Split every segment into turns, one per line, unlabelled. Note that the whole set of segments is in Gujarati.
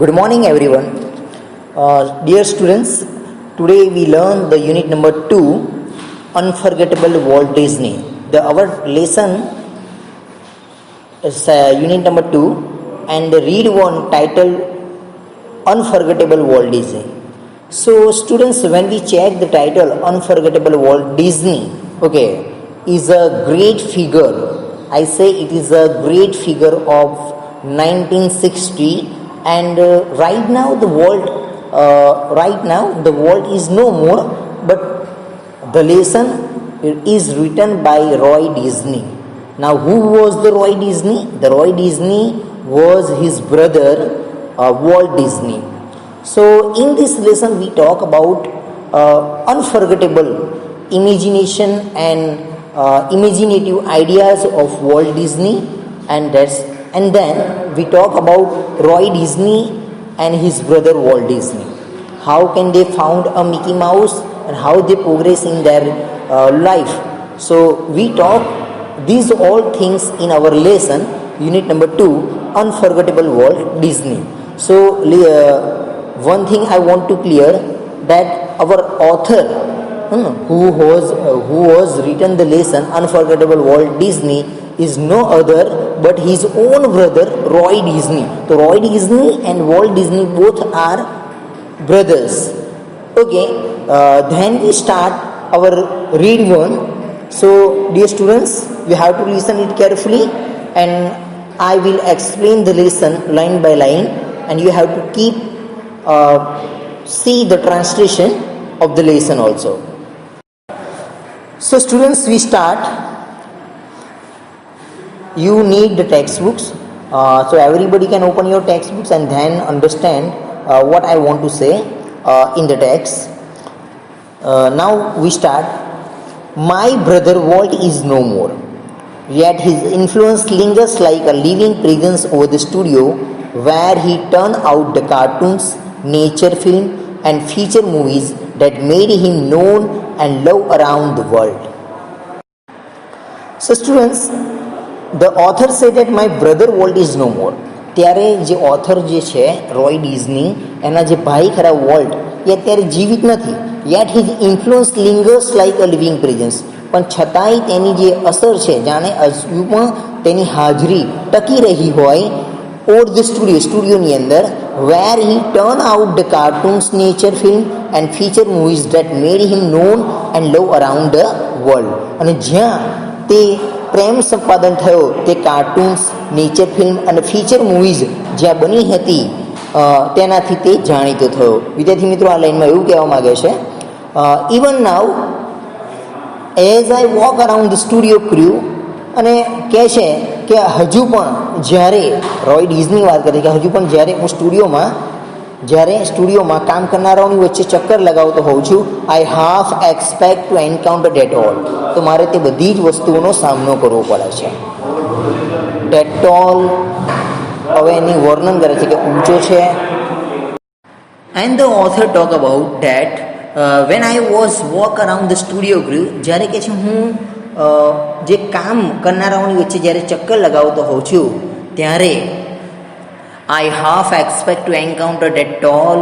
Good morning, everyone. Dear students, today we learn the unit number 2, Unforgettable Walt Disney. Our lesson is unit number 2 and read one titled Unforgettable Walt Disney. So, students, when we check the title Unforgettable Walt Disney, is a great figure. I say it is a great figure of 1960, and right now the world is no more, but the lesson is written by Roy Disney. Now, who was the Roy Disney? The Roy Disney was his brother Walt Disney. So in this lesson we talk about unforgettable imagination and imaginative ideas of Walt Disney, and then we talk about Roy Disney and his brother Walt Disney. How can they found a Mickey Mouse and how they progress in their life. So we talk these all things in our lesson, unit number 2, Unforgettable Walt Disney. So one thing I want to clear, that our author who was written the lesson Unforgettable Walt Disney is no other but his own brother Roy Disney. So Roy Disney and Walt Disney both are brothers. Then we start our read one. So dear students, you have to listen it carefully, and I will explain the lesson line by line, and you have to keep see the translation of the lesson also. So students, we start. You need the textbooks, so everybody can open your textbooks and then understand what I want to say in the text. Now we start. My brother Walt is no more, yet his influence lingers like a living presence over the studio where he turned out the cartoons, nature film and feature movies that made him known and loved around the world. So students, the author said that my brother Walt is no more. ત્યારે જે ઓથર જે છે રોય ડિઝની, એના જે ભાઈ ખરા વોલ્ટ, એ અત્યારે જીવિત નથી. Yet his influence lingers like a living presence, પણ છતાંય તેની જે અસર છે જાણે હજુ પણ તેની હાજરી ટકી રહી હોય ઓર ધ સ્ટુડિયોની અંદર, where he turn out the cartoons, nature film and feature movies that made him known and love around the world. અને જ્યાં તે પ્રેમ સંપાદન થયો તે કાર્ટૂન્સ, નેચર ફિલ્મ અને ફીચર મૂવીઝ જ્યાં બની હતી તેનાથી તે જાણીતો થયો. વિદ્યાર્થી મિત્રો, આ લાઈનમાં એવું કહેવા માગે છે, even now as I walk around the studio crew, અને કહે છે કે હજુ પણ જ્યારે રોય ડિઝની વાત કરે કે હજુ પણ જ્યારે હું સ્ટુડિયોમાં કામ કરનારાઓની વચ્ચે ચક્કર લગાવતો હોઉં છું, I half expect to encounter that all, તો મારે તે બધી જ વસ્તુઓનો સામનો કરવો પડે છે. ડેટ ઓલ હવે એની વર્ણન કરે છે કે ઊંચો છે. And the author talk about that when I was walk around the studio grew, જ્યારે કે છે હું જે કામ કરનારાઓની વચ્ચે જ્યારે ચક્કર લગાવતો હોઉં છું ત્યારે I half expect to encounter that tall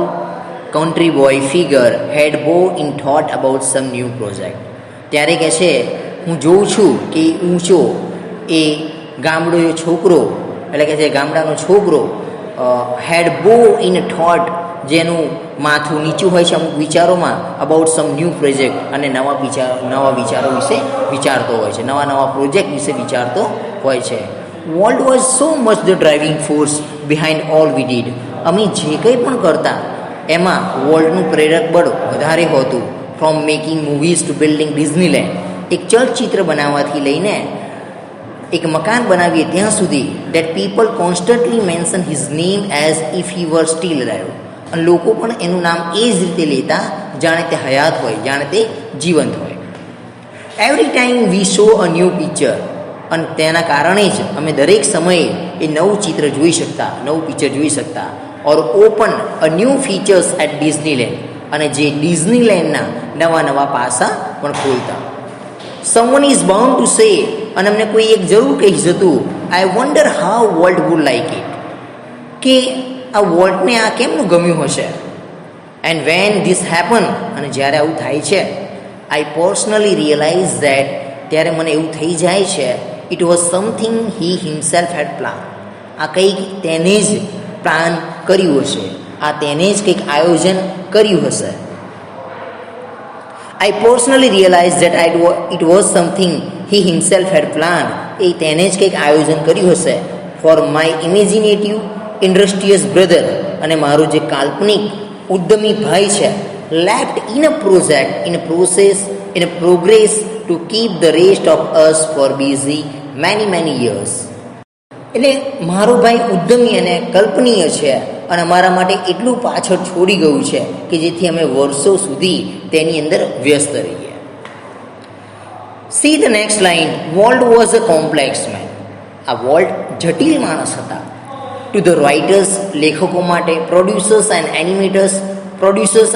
country boy figure had bow in thought about some new project. ત્યારે કહે છે હું જોઉં છું કે ઊંચો એ ગામડો છોકરો, એટલે કે છે ગામડાનો છોકરો, હેડ બો ઇન થોટ, જેનું માથું નીચું હોય છે અમુક વિચારોમાં, અબાઉટ સમ ન્યૂ પ્રોજેક્ટ, અને નવા વિચારો વિશે વિચારતો હોય છે, નવા પ્રોજેક્ટ વિશે વિચારતો હોય છે. Walt was so much the driving force behind all we did. અમે જે કંઈ પણ કરતા એમાં વોલ્ટનું પ્રેરક બળ વધારે હતું. From making movies to building Disneyland, એક ચલચિત્ર બનાવવાથી લઈને એક મકાન બનાવીએ ત્યાં સુધી, that people constantly mention his name as if he were still alive, અને લોકો પણ એનું નામ એ જ રીતે લેતા જાણે તે હયાત હોય, જાણે તે જીવંત હોય. Every time V saw a new picture, અને તેના કારણે જ અમે દરેક સમયે એ નવું પિક્ચર જોઈ શકતા. Or open a new features at Disneyland, અને જે ડિઝનીલેન્ડના નવા પાસા પણ ખોલતા. Someone is bound to say, અને અમને કોઈ એક જરૂર કહી જતું, I wonder how world would like it, કે આ વોલ્ટને આ કેમનું ગમ્યું હશે. એન્ડ વેન ધીસ હેપન, અને જ્યારે આવું થાય છે, આઈ પર્સનલી રિયલાઇઝ ધેટ, ત્યારે મને એવું થઈ જાય છે, it was something he himself had plan, આ કંઈક તેને જ પ્લાન કર્યું હશે, આ તેને જ કંઈક આયોજન કર્યું હશે. I personally realized that it was something he himself had planned. એ તેને જ કંઈક આયોજન કર્યું હશે. For my imaginative, industrious brother, અને મારો જે કાલ્પનિક ઉદ્યમી ભાઈ છે, lacked in a progress to keep the rest of us for busy many years. એટલે મારો ભાઈ ઉદ્યમી અને કલ્પનીય છે અને અમારા માટે એટલું પાછળ છોડી ગયું છે કે જેથી અમે વર્ષો સુધી તેની અંદર વ્યસ્ત રહીએ. See the next line. Walt was a complex man. આ વોલ્ટ જટિલ માણસ હતા. ટુ ધ રાઇટર્સ, લેખકો માટે, પ્રોડ્યુસર્સ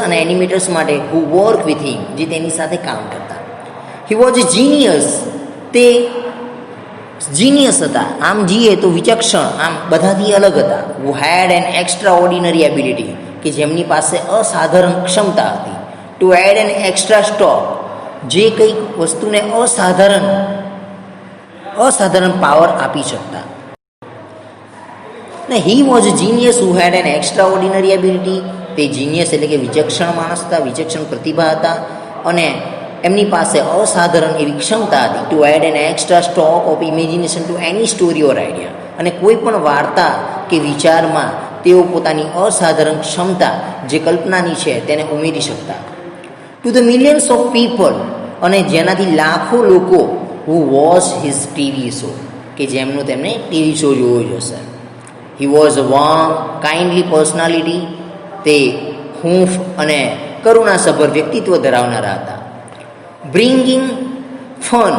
અને એનિમેટર્સ માટે, હુ વર્ક વિથ હિમ, જે તેની સાથે કામ કરતા. He was a genius. તે જીનિયસ હતા, આમ જીએ તો વિચક્ષણ, આમ બધાથી અલગ હતા. Who had an extraordinary ability, કે જેમની પાસે અસાધારણ ક્ષમતા હતી. To add an extra stock, જે કંઈક વસ્તુને અસાધારણ પાવર આપી શકતા. ને he was genius who had an extraordinary ability. તે જીનિયસ એટલે કે વિચક્ષણ માણસ હતા, વિચક્ષણ પ્રતિભા હતા, અને એમની પાસે અસાધારણ એવી ક્ષમતા હતી. To add an extra stock of imagination to any story or idea, અને કોઈ પણ વાર્તા કે વિચારમાં તેઓ પોતાની અસાધારણ ક્ષમતા જે કલ્પનાની છે તેને ઉમેરી શકતા. To the millions of people, અને જેનાથી લાખો લોકો, who watch his TV show, કે જેમનો તેમને ટીવી શો જોવો જ હશે. He was a warm kindly personality. તે હૂંફ અને કરુણાસભર વ્યક્તિત્વ ધરાવનારા હતા. Bringing fun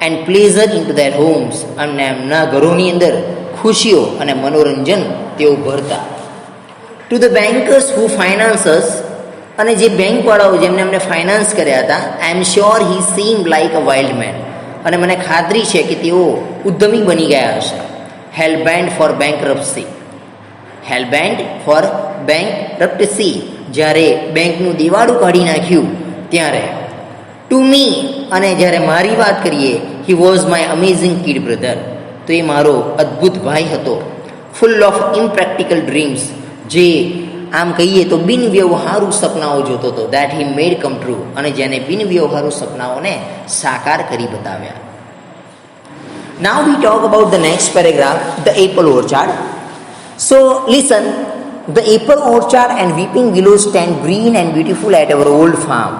and pleasure into their homes, અને એમના ઘરોની અંદર ખુશીઓ અને મનોરંજન તેઓ ભરતા. To the bankers who financiers, અને જે બેંકવાળાઓ જેમને અમને ફાઇનાન્સ કર્યા હતા, આઈ એમ sure he seemed like a wild man, અને મને ખાતરી છે કે તેઓ ઉદ્યમી બની ગયા હશે. હેલબેન્ડ ફોર બેંકરપ્સી. જ્યારે બેંકનું દિવાળું કાઢી નાખ્યું ત્યારે. ટુ મી, અને જ્યારે મારી વાત કરીએ, he was my amazing kid brother, તો એ મારો અદ્ભુત ભાઈ હતો. ફૂલ ઓફ ઇમ્પ્રેક્ટિકલ ડ્રીમ્સ, જે આમ કહીએ તો બિનવ્યવહારુ સપનાઓ જોતો હતો. That he made come true, અને જેને બિનવ્યવહારુ સપનાઓને સાકાર કરી બતાવ્યા. Now we talk about the next paragraph, the apple orchard. So listen. The apple orchard and weeping willows stand green and beautiful at our old farm.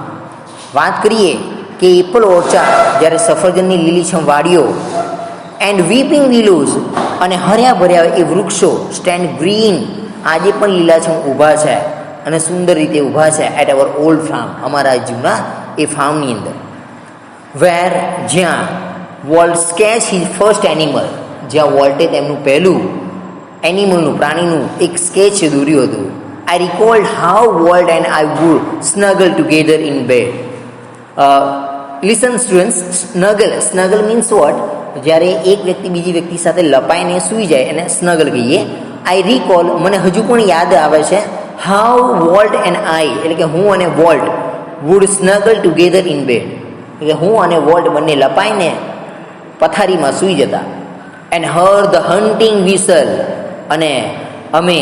વાત કરીએ કે એપલ ઓર્ચાર્ડ, જ્યારે સફરજનની લીલીછમ વાડીઓ, એન્ડ વીપિંગ વિલોઝ, અને હર્યા ભર્યા એ વૃક્ષો, સ્ટેન્ડ ગ્રીન, આજે પણ લીલાછમ ઊભા છે અને સુંદર રીતે ઊભા છે, એટ અવર ઓલ્ડ ફાર્મ, અમારા જૂના એ ફાર્મની અંદર. વેર, જ્યાં volt sketch his first animal, જ્યાં વોલ્ટે તેમનું પહેલું એનિમલનું, પ્રાણીનું એક સ્કેચ દોર્યું હતું. I recalled how Walt and I would snuggle together in bed. Listen students, snuggle means what? જ્યારે એક વ્યક્તિ બીજી વ્યક્તિ સાથે લપાઈને સૂઈ જાય એને સ્નગલ કહીએ. આઈ રિકોલ, મને હજુ પણ યાદ આવે છે, હાઉ વોલ્ટ એન્ડ આઈ, એટલે કે હું અને Walt, would snuggle together in bed, એટલે હું અને વોલ્ટ બંને લપાઈને પથારીમાં સૂઈ જતા. And hear the hunting whistle, અને અમે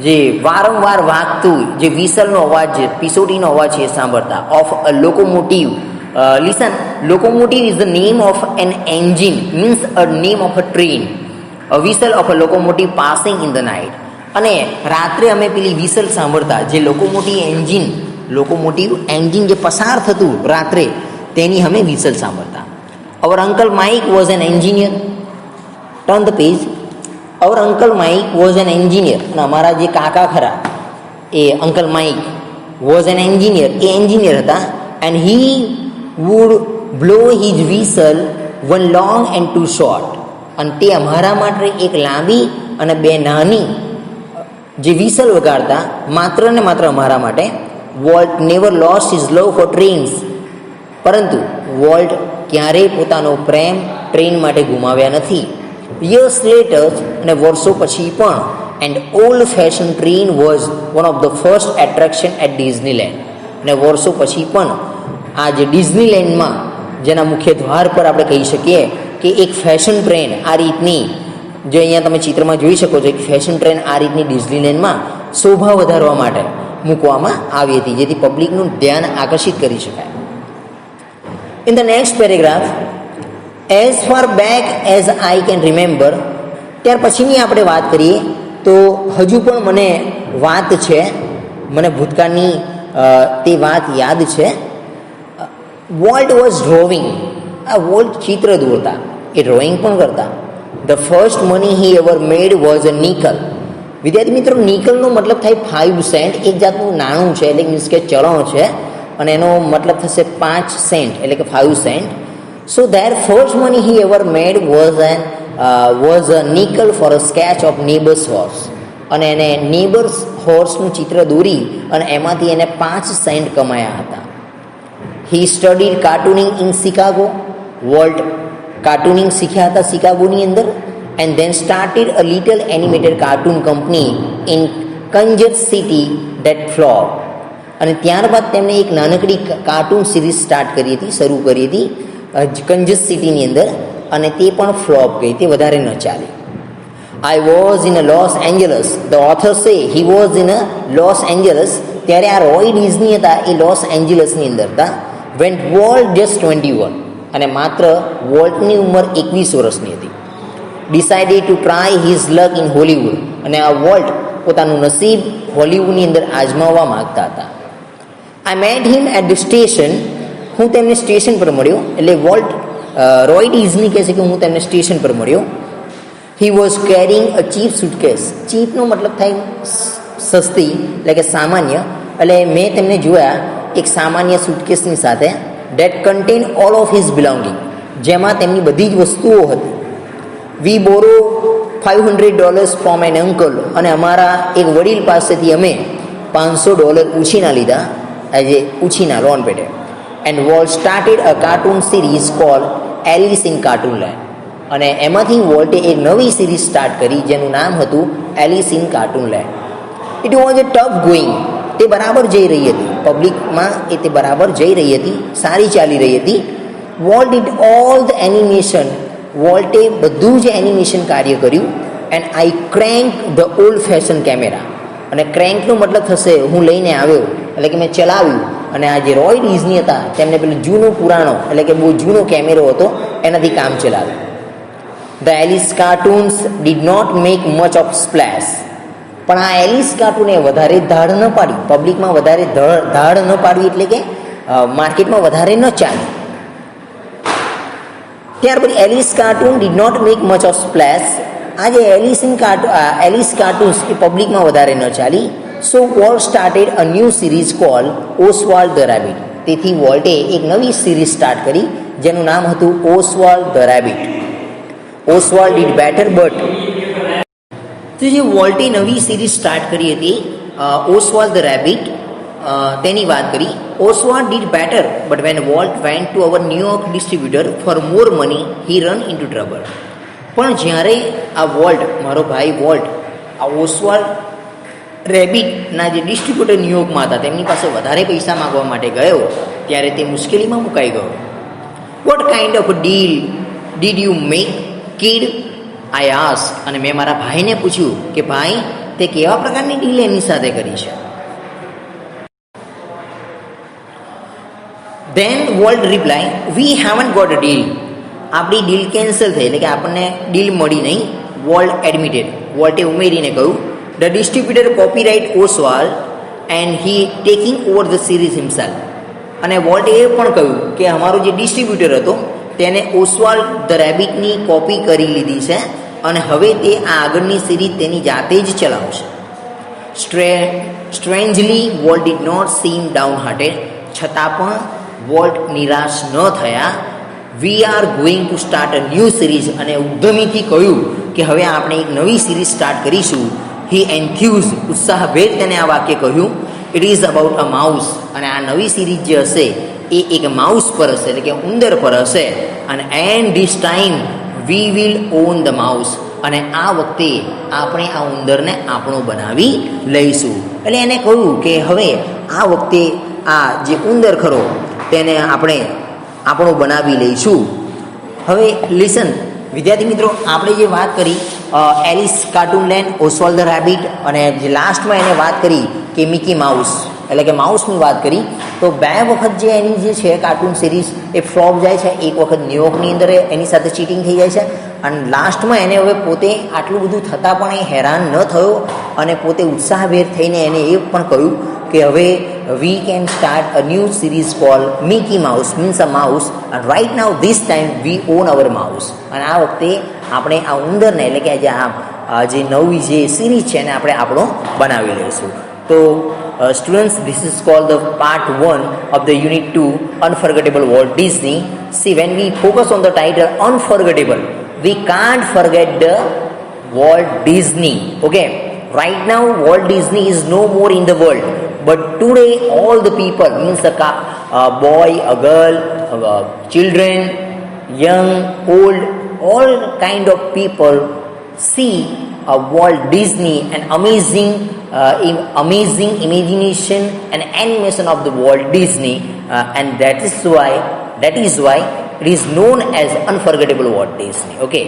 જે વારંવાર વાગતું જે વિસલનો અવાજ, પીસોટીનો અવાજ છે એ સાંભળતા. Of a locomotive. Listen, locomotive is the name of an engine, means a name of a train. A whistle of a locomotive passing in the night. અને રાત્રે અમે પેલી વિસલ સાંભળતા, જે લોકોમોટિવ એન્જિન જે પસાર થતું રાત્રે, તેની અમે વિસલ સાંભળતા. Our uncle Mike was an engineer. Turn the page. Our uncle Mike was an engineer, અને અમારા જે કાકા ખરા એ uncle Mike was an engineer, એ એન્જિનિયર હતા. And he would blow his whistle one long and two short, અને તે અમારા માટે એક લાંબી અને બે નાની જે વિસલ વગાડતા, માત્ર ને માત્ર અમારા માટે. વોલ્ટ નેવર લોસ્ટ હિઝ લવ ફોર ટ્રેન્સ, પરંતુ વોલ્ટ ક્યારેય પોતાનો પ્રેમ ટ્રેન માટે ગુમાવ્યા નથી. યર્સ લેટર, અને વર્ષો પછી પણ and old fashion train was one of the first attraction at Disneyland. અને વર્ષો પછી પણ આ જે ડિઝનીલેન્ડમાં જેના મુખ્ય દ્વાર પર આપણે કહી શકીએ કે એક ફેશન ટ્રેન આ રીતની, જે અહીંયા તમે ચિત્રમાં જોઈ શકો છો, કે ફેશન ટ્રેન આ રીતની ડિઝનીલેન્ડમાં શોભા વધારવા માટે મૂકવામાં આવી હતી, જેથી પબ્લિકનું ધ્યાન આકર્ષિત કરી શકાય. In the next paragraph, as far back as I can remember, ત્યાર પછીની આપણે વાત કરીએ તો હજુ પણ મને વાત છે, મને ભૂતકાળની તે વાત યાદ છે. વોલ્ટ વોઝ ડ્રોવિંગ, આ વોલ્ટ ચિત્ર દોરતા, એ ડ્રોઈંગ પણ કરતા. The first money he ever made was a nickel. વિદ્યાર્થી મિત્રો, નિકલનો મતલબ થાય 5 સેન્ટ, એક જાતનું નાણું છે, એટલે મીન્સ કે ચલણ છે, અને એનો મતલબ થશે 5 સેન્ટ, એટલે કે 5 cent. So their first money he ever made was a nickel for a sketch of neighbours horse. અને એને નેબર્સ હોર્સનું ચિત્ર દોરી અને એમાંથી એને 5 સેન્ટ કમાયા હતા. He studied cartooning in Chicago. Walt cartooning શીખ્યા હતા શિકાગોની અંદર. And then started a little animated cartoon company in Kansas City that flop. અને ત્યારબાદ તેમણે એક નાનકડી કાર્ટૂન સિરીઝ સ્ટાર્ટ કરી હતી, શરૂ કરી હતી કંજસ સિટીની અંદર, અને તે પણ ફ્લોપ ગઈ, તે વધારે ન ચાલી. I was in a Los Angeles. The author say he was in a Los Angeles. ત્યારે આ રોય ડિઝની હતા એ લોસ એન્જલસની અંદર હતા. વેન વોલ્ટ જસ્ટ 21, અને માત્ર વોલ્ટની ઉંમર 21 વર્ષની હતી. Decided to try his luck in Hollywood. અને આ વોલ્ટ પોતાનું નસીબ હોલીવુડની અંદર આજમાવવા માગતા હતા. I met him at the station. હું તેમને સ્ટેશન પર મળ્યો. એટલે વોલ્ટ રોય ડિઝની કહે છે કે હું તેમને સ્ટેશન પર મળ્યો. He was carrying a cheap suitcase. ચીપનો મતલબ થાય સસ્તી, એટલે કે સામાન્ય. એટલે મેં તેમને જોયા એક સામાન્ય સુટકેસની સાથે. That contain all of his belonging, જેમાં તેમની બધી જ વસ્તુઓ હતી. We borrow $500 from an uncle. અને અમારા એક વડીલ પાસેથી અમે $500 ઉછીના લીધા, એઝ એ ઉછીના લોન પેટે. And Walt started a cartoon series call Alice in Cartoonland. અને એમાંથી વોલ્ટે એક નવી સિરીઝ સ્ટાર્ટ કરી જેનું નામ હતું Alice in Cartoonland. It was a tough going. તે બરાબર જઈ રહી હતી પબ્લિકમાં, તે બરાબર જઈ રહી હતી, સારી ચાલી રહી હતી. Walt did all the animation. વોલ્ટે બધું જ એનિમેશન કાર્ય કર્યું. And I crank the old fashion camera. અને ક્રેન્કનો મતલબ થશે હું લઈને આવ્યો, એટલે કે મેં ચલાવ્યું. અને આ જે રોય ડિઝની હતા તેમને પેલું જૂનો પુરાણો, એટલે કે બહુ જૂનો કેમેરો હતો, એનાથી કામ ચલાવ્યું. The Alice cartoons did not make much of splash. પણ આ એલિસ કાર્ટૂને વધારે ધાડ ન પાડી, પબ્લિકમાં વધારે ધાડ ન પાડવી, એટલે કે માર્કેટમાં વધારે ન ચાલી. ત્યાર પછી Alice cartoon did not make much of splash. આ જે એલિસ કાર્ટૂન્સ એ પબ્લિકમાં વધારે ન ચાલી. So Walt started a new series call Oswald the rabbit. તેથી વોલ્ટે એક નવી સિરીઝ સ્ટાર્ટ કરી જેનું નામ હતું Oswald the rabbit. Oswald did better but. તો જે વોલ્ટે નવી સિરીઝ સ્ટાર્ટ કરી હતી ઓસ્વાલ્ડ ધ રેબિટ, તેની વાત કરી. Oswald did better but when Walt went to our New York distributor for more money he run into trouble. પણ જ્યારે આ વોલ્ટ, મારો ભાઈ વોલ્ટ, આ ઓસ્વાલ્ડ રેબિટના જે ડિસ્ટ્રીબ્યુટર ન્યુયોર્કમાં હતા તેમની પાસે વધારે પૈસા માગવા માટે ગયો ત્યારે તે મુશ્કેલીમાં મુકાઈ ગયો. What kind of deal did you make kid, I ask. અને મેં મારા ભાઈને પૂછ્યું કે ભાઈ તે કેવા પ્રકારની ડીલ એની સાથે કરી છે. Then Walt reply, we haven't got a deal. આપણી ડીલ કેન્સલ થઈ, એટલે કે આપણને ડીલ મળી નહીં. Volt admitted. વોલ્ટે ઉમેરીને કહ્યું, the distributor copyright Oswald and he taking over the series himself. અને વોલ્ટે એ પણ કહ્યું કે અમારો જે ડિસ્ટ્રીબ્યુટર હતો તેને ઓસ્વાલ્ડ ધ રેબિટની કોપી કરી લીધી છે અને હવે તે આ આગળની સિરીઝ તેની જાતે જ ચલાવશે. Strangely Walt did not seem down hearted. છતાં પણ વોલ્ટ નિરાશ ન થયા. We are going to start a new series. અને ઉદ્યમીથી કહ્યું કે હવે આપણે એક નવી સિરીઝ સ્ટાર્ટ કરીશું. હી એન્થ્યુઝ, ઉત્સાહભેર તેને આ વાક્ય કહ્યું. It is about a mouse. અને આ નવી સિરીઝ જે હશે એ એક માઉસ પર હશે, એટલે કે ઉંદર પર હશે. અને and this time we will on the mouse. અને આ વખતે આપણે આ ઉંદરને આપણો બનાવી લઈશું. એટલે એને કહ્યું કે હવે આ વખતે આ જે ઉંદર ખરો તેને આપણે આપણો બનાવી લઈશું. હવે લિસન વિદ્યાર્થી મિત્રો, આપણે જે વાત કરી Alice cartoon land, Oswald the rabbit અને જે લાસ્ટમાં એને વાત કરી કે મિકી માઉસ એટલે કે માઉસની વાત કરી, તો બે વખત જે એની જે છે કાર્ટૂન સિરીઝ એ ફ્લોપ જાય છે. એક વખત ન્યુયોર્કની અંદર એની સાથે ચીટિંગ થઈ જાય છે અને લાસ્ટમાં એને હવે પોતે આટલું બધું થતાં પણ એ હેરાન ન થયો અને પોતે ઉત્સાહભેર થઈને એને એ પણ કહ્યું કે હવે we can start a new series call Mickey Mouse means a mouse and right now this time we own our mouse. અને આ વખતે આપણે આ ઉંદરને એટલે કે જે નવી જે સિરીઝ છે એને આપણે આપણો બનાવી લઈશું. તો students, this is called the part 1 of the unit 2 unforgettable Walt Disney. See, when we focus on the title unforgettable, we can't forget the Walt Disney. Okay, right now Walt Disney is no more in the world, but today all the people means a boy, a girl, children, young, old, all kind of people see Walt Disney, an amazing imagination and animation of the Walt Disney, and that is why it is known as unforgettable Walt Disney. Okay.